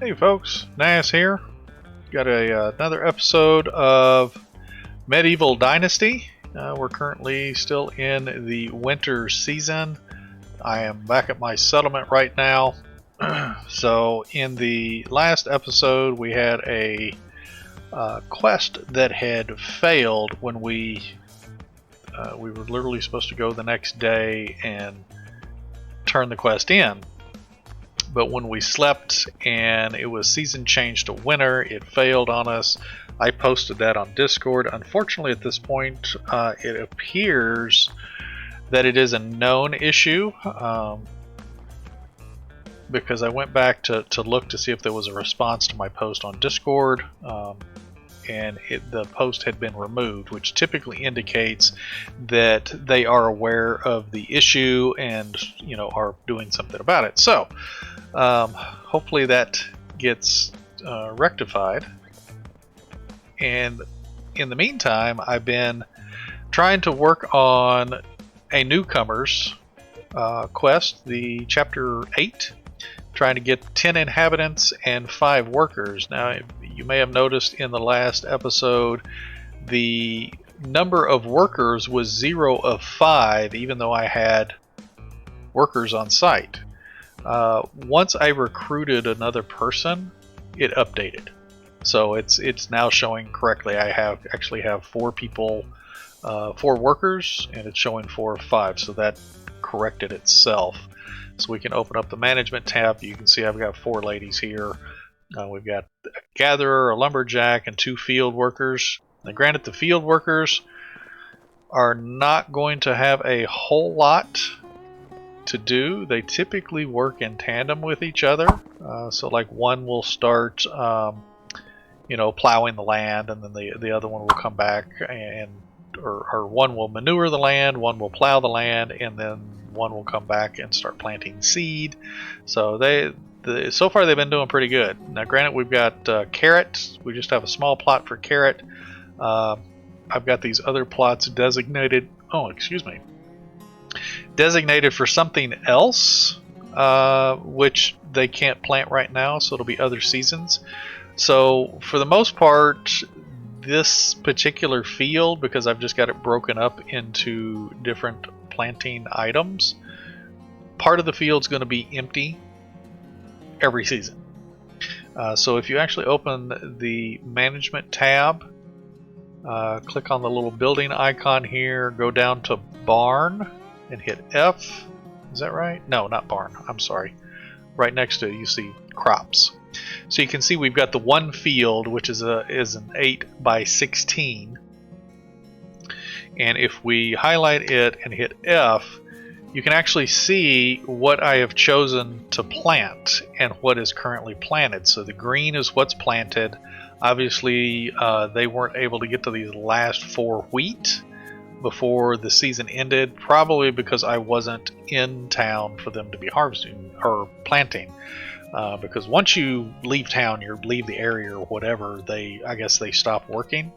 Hey folks, Nas here. Got another episode of Medieval Dynasty. We're currently still in the winter season. I am back at my settlement right now. So in the last episode we had a quest that had failed when we were literally supposed to go the next day and turn the quest in. But when we slept and it was season change to winter, it failed on us. I posted that on Discord. Unfortunately, at this point, it appears that it is a known issue because I went back to look to see if there was a response to my post on Discord, and the post had been removed, which typically indicates that they are aware of the issue and are doing something about it. So hopefully that gets rectified. And in the meantime, I've been trying to work on a newcomers quest, the chapter 8, trying to get 10 inhabitants and 5 workers. Now, you may have noticed in the last episode the number of workers was 0 of 5, even though I had workers on site. Once I recruited another person, it updated. So it's now showing correctly. I actually have 4 people, 4 workers, and it's showing 4 of 5. So that corrected itself. So we can open up the management tab. You can see I've got 4 ladies here. We've got a gatherer, a lumberjack, and 2 field workers. Now, granted, the field workers are not going to have a whole lot to do. They typically work in tandem with each other. So like one will start plowing the land, and then the other one will come back or one will manure the land, one will plow the land, and then one will come back and start planting seed. So so far they've been doing pretty good. Now granted, we've got carrot. We just have a small plot for carrot. I've got these other plots designated for something else, which they can't plant right now, so it'll be other seasons. So for the most part, this particular field, because I've just got it broken up into different planting items, part of the field's going to be empty every season. So if you actually open the management tab, click on the little building icon here, go down to barn and hit F. Is that right? No, not barn. I'm sorry. Right next to it, you see crops. So you can see we've got the one field, which is an 8 by 16. And if we highlight it and hit F, you can actually see what I have chosen to plant and what is currently planted. So the green is what's planted. Obviously, they weren't able to get to these last 4 wheat before the season ended, probably because I wasn't in town for them to be harvesting or planting. Because once you leave town, you leave the area or whatever, I guess they stop working.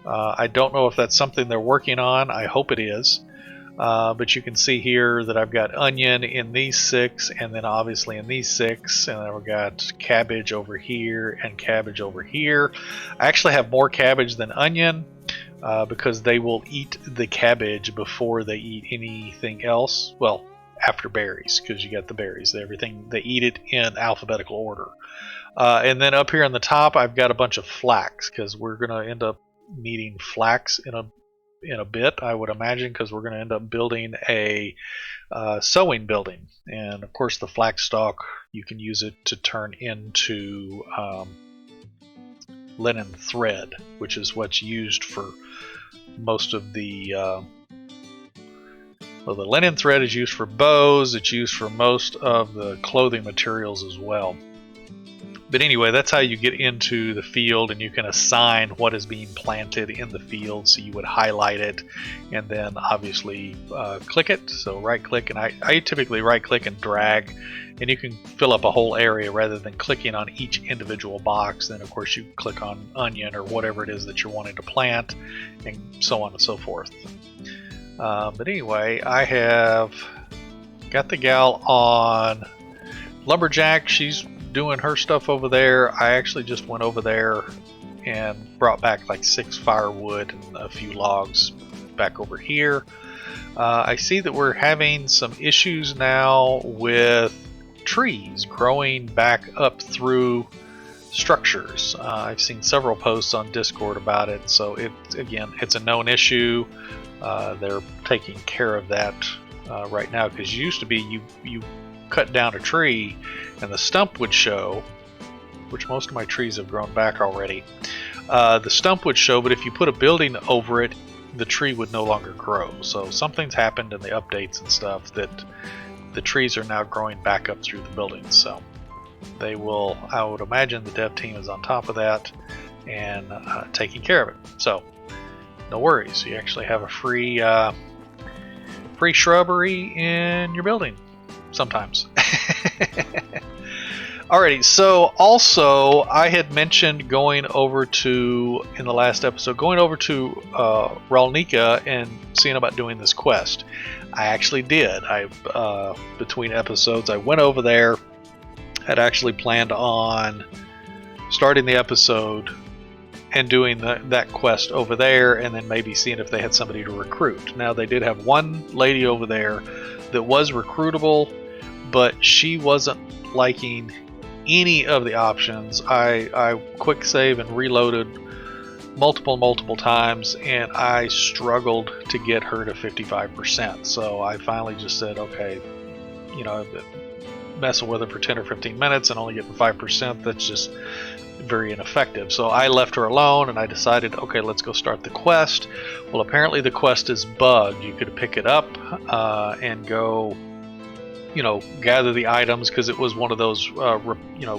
I don't know if that's something they're working on. I hope it is. But you can see here that I've got onion in these 6, and then obviously in these 6, and then we've got cabbage over here and cabbage over here. I actually have more cabbage than onion because they will eat the cabbage before they eat anything else. Well, after berries, because you got the berries. Everything, they eat it in alphabetical order. And then up here on the top, I've got a bunch of flax, because we're going to end up needing flax in a bit, I would imagine, because we're going to end up building a sewing building. And of course the flax stalk, you can use it to turn into linen thread, which is what's used for most of the the linen thread is used for bows. It's used for most of the clothing materials as well. But anyway, that's how you get into the field, and you can assign what is being planted in the field. So you would highlight it and then obviously click it. So right click, and I typically right click and drag, and you can fill up a whole area rather than clicking on each individual box. Then of course you click on onion or whatever it is that you're wanting to plant, and so on and so forth. But anyway, I have got the gal on Lumberjack. She's doing her stuff over there, I actually just went over there and brought back like 6 firewood and a few logs back over here. I see that we're having some issues now with trees growing back up through structures. I've seen several posts on Discord about it, so it's a known issue. They're taking care of that right now, because it used to be you cut down a tree and the stump would show, which most of my trees have grown back already. The stump would show, but if you put a building over it, the tree would no longer grow. So something's happened in the updates and stuff that the trees are now growing back up through the buildings. So they will, I would imagine the dev team is on top of that and taking care of it. So no worries, you actually have a free shrubbery in your building sometimes. Alrighty, so also I had mentioned going over to, in the last episode, going over to Ralnika and seeing about doing this quest. I actually did. Between episodes, I went over there, had actually planned on starting the episode and doing that quest over there, and then maybe seeing if they had somebody to recruit. Now, they did have one lady over there that was recruitable, but she wasn't liking any of the options. I quick save and reloaded multiple times, and I struggled to get her to 55%. So I finally just said, okay, messing with her for 10 or 15 minutes and only getting 5%, that's just very ineffective. So I left her alone, and I decided, okay, let's go start the quest. Well, apparently the quest is bugged. You could pick it up and go, gather the items, because it was one of those,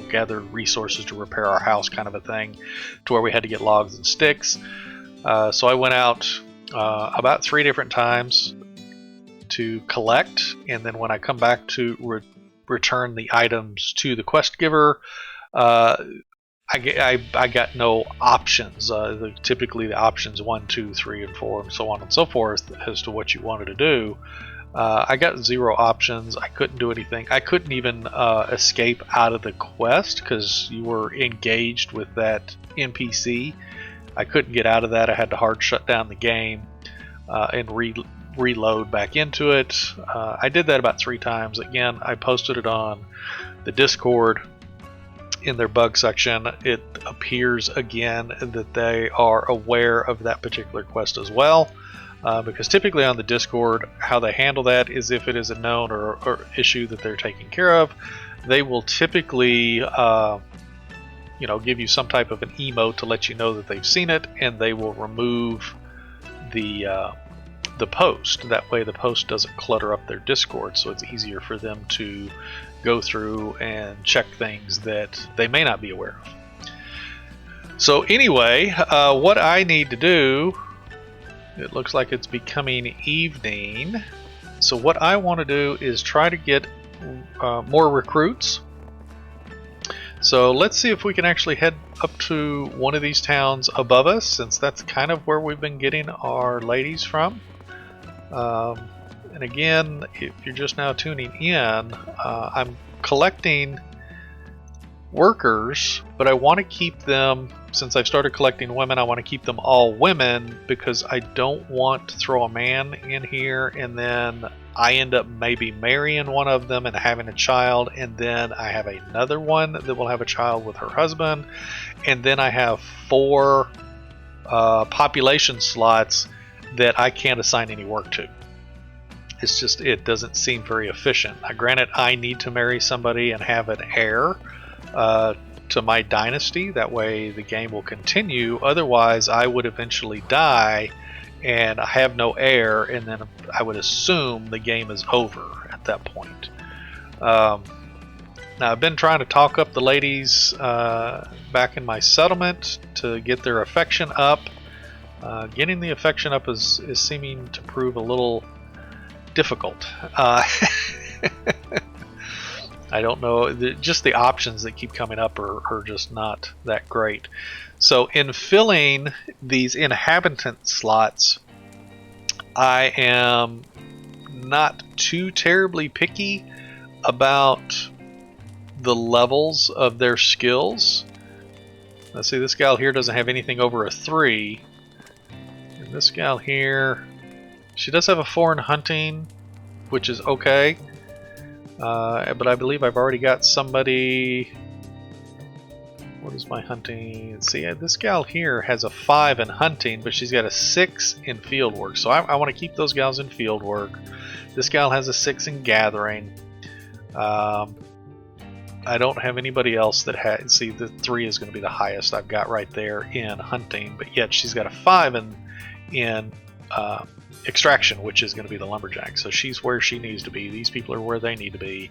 gather resources to repair our house kind of a thing, to where we had to get logs and sticks. So I went out about 3 different times to collect, and then when I come back to return the items to the quest giver, I got no options. Typically the options 1, 2, 3, and 4, and so on and so forth as to what you wanted to do. I got 0 options. I couldn't do anything. I couldn't even escape out of the quest because you were engaged with that NPC. I couldn't get out of that. I had to hard shut down the game and reload back into it. I did that about 3 times. Again, I posted it on the Discord in their bug section. It appears again that they are aware of that particular quest as well. Because typically on the Discord, how they handle that is if it is a known or issue that they're taking care of, they will typically give you some type of an emote to let you know that they've seen it, and they will remove the post. That way the post doesn't clutter up their Discord, so it's easier for them to go through and check things that they may not be aware of. So anyway, what I need to do, it looks like it's becoming evening. So what I want to do is try to get more recruits. So let's see if we can actually head up to one of these towns above us, since that's kind of where we've been getting our ladies from. And again, if you're just now tuning in, I'm collecting workers, but I want to keep them, since I've started collecting women, I want to keep them all women, because I don't want to throw a man in here and then I end up maybe marrying one of them and having a child, and then I have another one that will have a child with her husband, and then I have 4 population slots that I can't assign any work to. It's just, it doesn't seem very efficient. Now, granted, I need to marry somebody and have an heir to my dynasty. That way the game will continue. Otherwise, I would eventually die and I have no heir, and then I would assume the game is over at that point. Now, I've been trying to talk up the ladies back in my settlement to get their affection up. Getting the affection up is seeming to prove a little difficult. I don't know, just the options that keep coming up are just not that great. So in filling these inhabitant slots, I am not too terribly picky about the levels of their skills. Let's see, this gal here doesn't have anything over a 3. And this gal here, she does have a 4 in hunting, which is okay. But I believe I've already got somebody. What is my hunting? Let's see, this gal here has a 5 in hunting, but she's got a 6 in field work. So I want to keep those gals in field work. This gal has a 6 in gathering. I don't have anybody else that has. See, the 3 is going to be the highest I've got right there in hunting, but yet she's got a 5 in extraction, which is going to be the lumberjack. So she's where she needs to be. These people are where they need to be.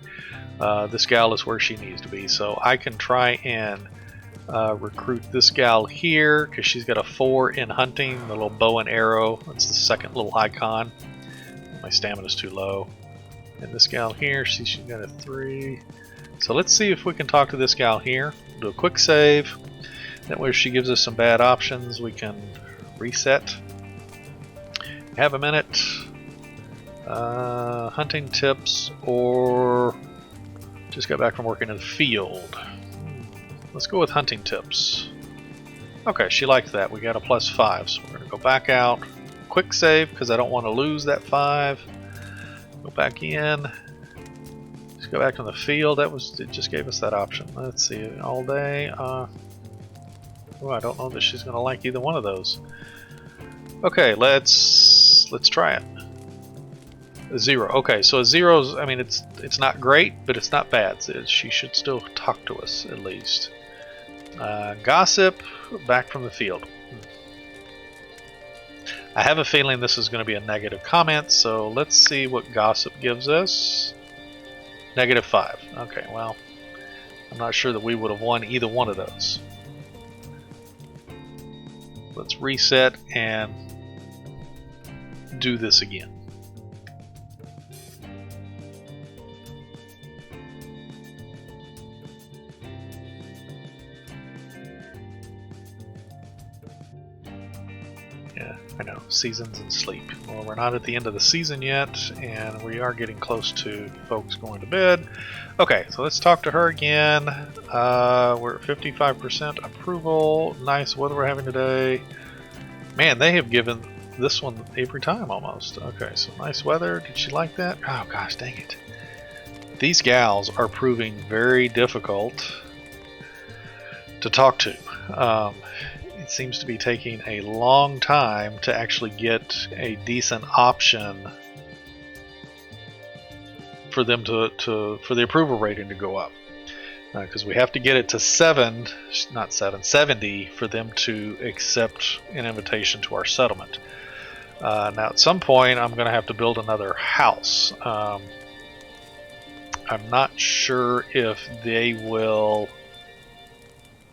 This gal is where she needs to be. So I can try and recruit this gal here because she's got a 4 in hunting, the little bow and arrow. That's the second little icon. My stamina's too low. And this gal here, she's got a 3. So let's see if we can talk to this gal here. Do a quick save. That way if she gives us some bad options, we can reset. Have a minute. Hunting tips, or just got back from working in the field. Let's go with hunting tips. Okay, she liked that. We got a +5, so we're going to go back out. Quick save, because I don't want to lose that 5. Go back in. Go back to the field. It just gave us that option. Let's see, all day. Oh, I don't know that she's going to like either one of those. Okay, let's try it. A 0. Okay, so a 0's, I mean, it's not great, but it's not bad. She should still talk to us at least. Gossip, back from the field. I have a feeling this is going to be a negative comment, so let's see what gossip gives us. -5. Okay, well, I'm not sure that we would have won either one of those. Let's reset and do this again. Yeah, I know, seasons and sleep. Well, we're not at the end of the season yet, and we are getting close to folks going to bed. Okay, so let's talk to her again. We're at 55% approval. Nice weather we're having today. Man, they have given this one every time almost. Okay, so nice weather. Did she like that? Oh gosh, dang it. These gals are proving very difficult to talk to. It seems to be taking a long time to actually get a decent option for them for the approval rating to go up, because we have to get it to 70 for them to accept an invitation to our settlement. Now at some point I'm going to have to build another house. I'm not sure if they will,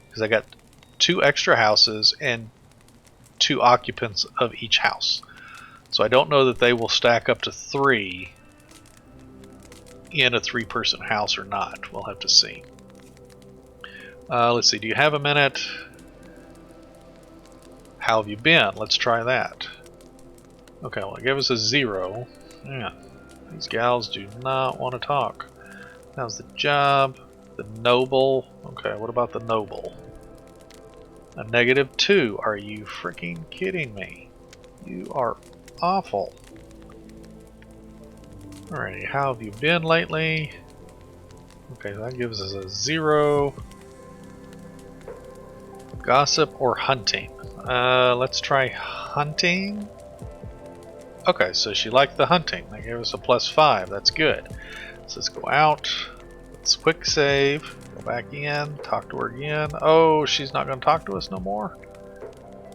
because I got 2 extra houses and 2 occupants of each house. So I don't know that they will stack up to 3 in a 3-person house or not. We'll have to see. Let's see, do you have a minute? How have you been? Let's try that. Okay, well, it gave us a 0. Yeah, these gals do not want to talk. How's the job? The noble. Okay, what about the noble? A -2. Are you freaking kidding me? You are awful. Alrighty, how have you been lately? Okay, that gives us a 0. Gossip or hunting? Let's try hunting. Okay, so she liked the hunting. That gave us a +5. That's good. So let's go out. Let's quick save. Go back in. Talk to her again. Oh, she's not going to talk to us no more?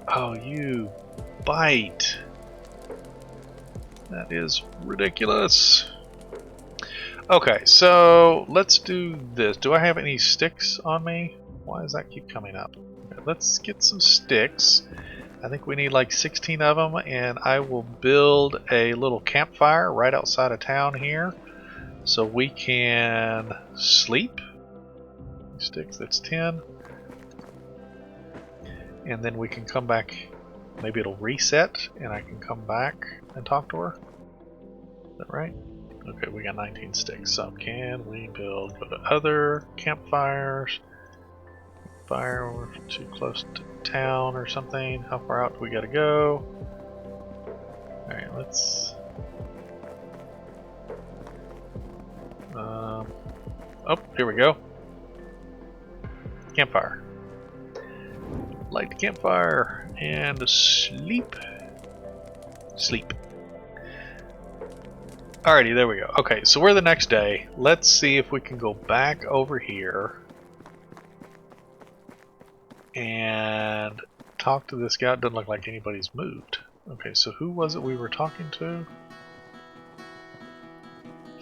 Oh, you bite. That is ridiculous. Okay, so let's do this. Do I have any sticks on me? Why does that keep coming up? Okay, let's get some sticks. I think we need like 16 of them, and I will build a little campfire right outside of town here so we can sleep. Sticks, that's 10. And then we can come back. Maybe it'll reset and I can come back and talk to her. Is that right? Okay, we got 19 sticks. So can we build? Go to other campfires. Fire, we're too close to town or something. How far out do we gotta go? Alright, let's... oh, here we go. Campfire. Light the campfire and sleep. Sleep. Alrighty, there we go. Okay, so we're the next day. Let's see if we can go back over here and talk to this guy. It doesn't look like anybody's moved. Okay, so who was it we were talking to?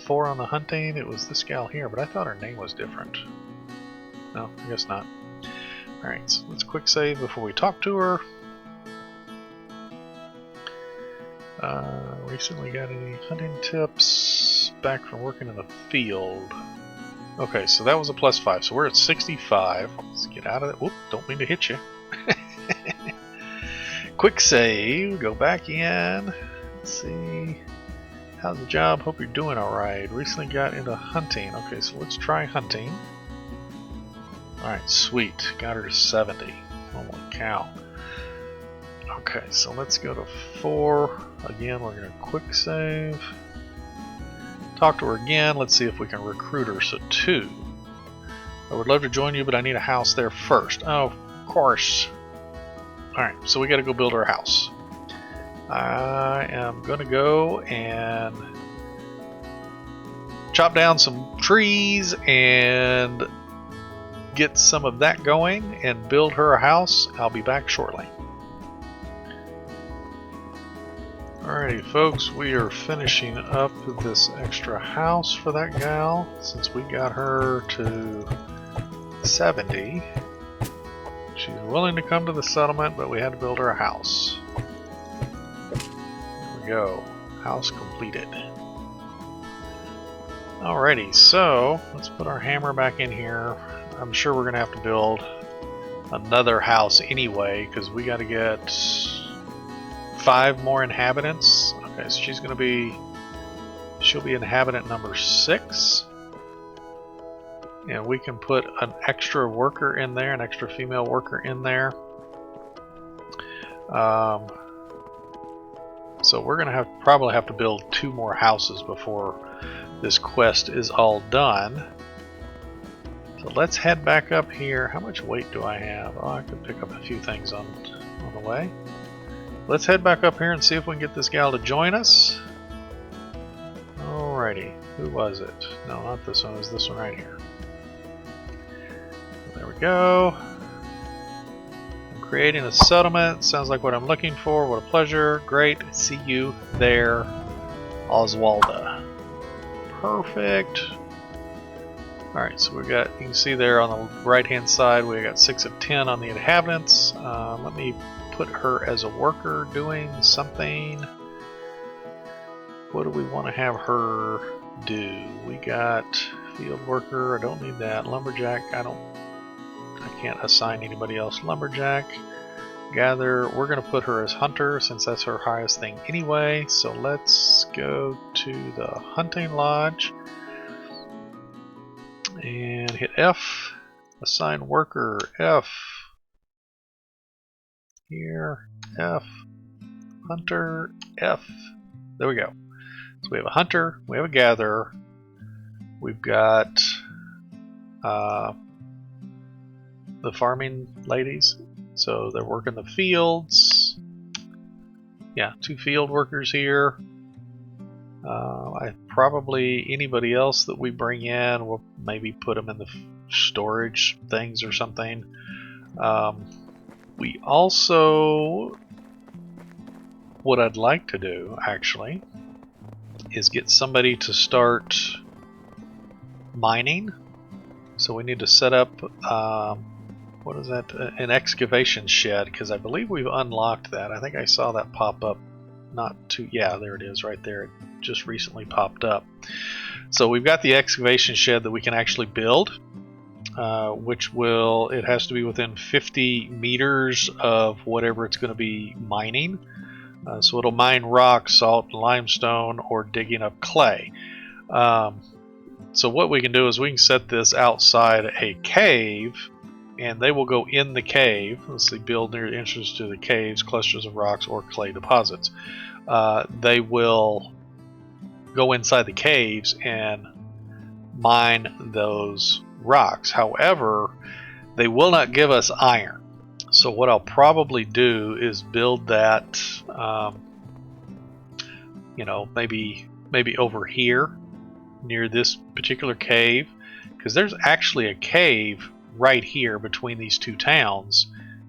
4 on the hunting. It was this gal here, but I thought her name was different. No, I guess not. Alright, so let's quick save before we talk to her. Recently got any hunting tips? Back from working in the field. Okay, so that was a +5, so we're at 65. Let's get out of that. Whoop, don't mean to hit you. Quick save, go back in. Let's see. How's the job? Hope you're doing alright. Recently got into hunting. Okay, so let's try hunting. Alright, sweet. Got her to 70. Holy cow. Okay, so let's go to 4. Again, we're going to quick save. Talk to her again. Let's see if we can recruit her. So 2. I would love to join you, but I need a house there first. Oh, of course. Alright, so we got to go build our house. I am going to go and chop down some trees and get some of that going and build her a house. I'll be back shortly. Alrighty folks, we are finishing up this extra house for that gal since we got her to 70. She's willing to come to the settlement, but we had to build her a house. There we go. House completed. Alrighty, so let's put our hammer back in here. I'm sure we're going to have to build another house anyway because we got to get 5 more inhabitants. Okay, so she'll be inhabitant number 6. And we can put an extra worker in there, an extra female worker in there. So we're gonna probably have to build 2 more houses before this quest is all done. So let's head back up here. How much weight do I have? Oh, I could pick up a few things on the way. Let's head back up here and see if we can get this gal to join us. Alrighty, who was it? No, not this one. It was this one right here. There we go. I'm creating a settlement. Sounds like what I'm looking for. What a pleasure. Great. See you there, Oswalda. Perfect. Alright, so we got, you can see there on the right hand side we got 6 of 10 on the inhabitants. Let me put her as a worker doing something. What do we want to have her do? We got field worker, I don't need that. Lumberjack, I can't assign anybody else lumberjack. Gather, we're going to put her as hunter since that's her highest thing anyway. So let's go to the hunting lodge and hit F. Assign worker F. Here, F. Hunter F. There we go. So we have a hunter, we have a gatherer, we've got the farming ladies, so they're working the fields. Yeah, 2 field workers here. Anybody else that we bring in, we'll maybe put them in the storage things or something. We also, what I'd like to do actually is get somebody to start mining. So we need to set up what is that? An excavation shed, because I believe we've unlocked that. I think I saw that pop up yeah, there it is right there. It just recently popped up. So we've got the excavation shed that we can actually build, it has to be within 50 meters of whatever it's going to be mining. So it'll mine rock, salt, limestone, or digging up clay. So what we can do is we can set this outside a cave, and they will go in the cave. Let's see, build near the entrance to the caves, clusters of rocks, or clay deposits. They will go inside the caves and mine those rocks. However, they will not give us iron. So what I'll probably do is build that, you know, maybe over here near this particular cave, because there's actually a cave right here between these two towns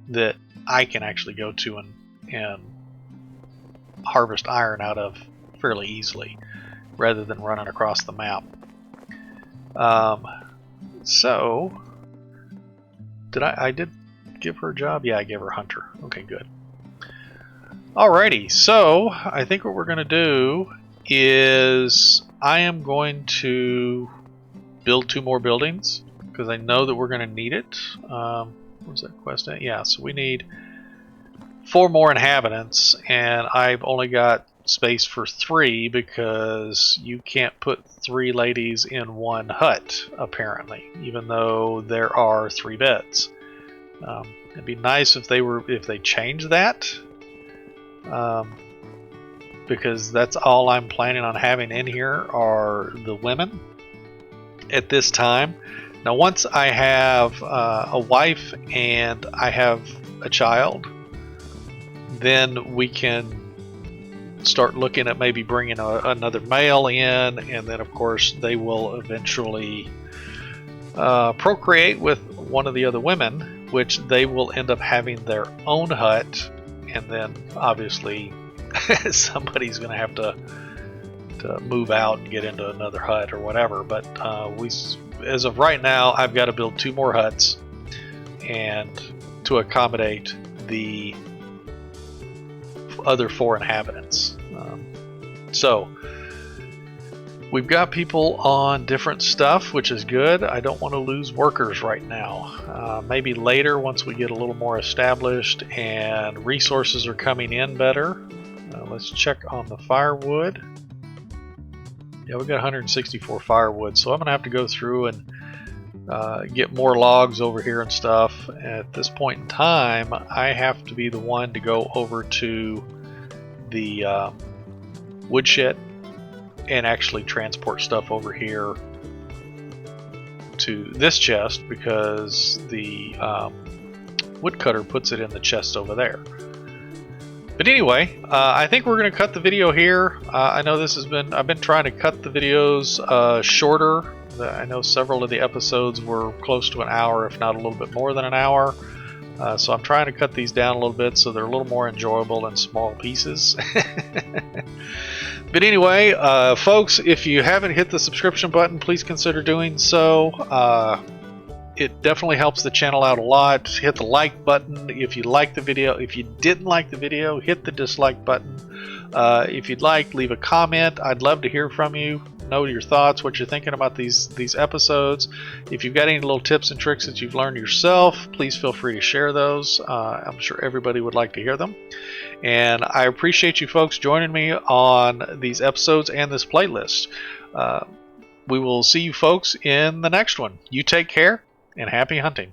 that I can actually go to and harvest iron out of fairly easily, rather than running across the map. So I did give her a job? Yeah, I gave her hunter. Okay, good. Alrighty, so I think what we're going to do is I am going to build 2 more buildings, because I know that we're going to need it. Where's that quest at? Yeah, so we need 4 more inhabitants, and I've only got space for 3 because you can't put 3 ladies in 1 hut, apparently, even though there are 3 beds. It'd be nice if they changed that, because that's all I'm planning on having in here are the women at this time. Now, once I have a wife and I have a child, then we can start looking at maybe bringing another male in, and then of course they will eventually procreate with one of the other women, which they will end up having their own hut, and then obviously somebody's going to have to move out and get into another hut or whatever. But as of right now, I've got to build 2 more huts and to accommodate the other 4 inhabitants. So we've got people on different stuff, which is good. I don't want to lose workers right now. Maybe later, once we get a little more established and resources are coming in better. Let's check on the firewood. Yeah, we've got 164 firewood, so I'm going to have to go through and get more logs over here and stuff. At this point in time, I have to be the one to go over to the woodshed and actually transport stuff over here to this chest, because the woodcutter puts it in the chest over there. But anyway, I think we're going to cut the video here. I know I've been trying to cut the videos shorter. I know several of the episodes were close to an hour, if not a little bit more than an hour. So I'm trying to cut these down a little bit so they're a little more enjoyable in small pieces. But anyway, folks, if you haven't hit the subscription button, please consider doing so. It definitely helps the channel out a lot. Hit the like button if you like the video. If you didn't like the video, hit the dislike button. If you'd like, leave a comment. I'd love to hear from you. Know your thoughts, what you're thinking about these episodes. If you've got any little tips and tricks that you've learned yourself, please feel free to share those. I'm sure everybody would like to hear them. And I appreciate you folks joining me on these episodes and this playlist. We will see you folks in the next one. You take care and happy hunting.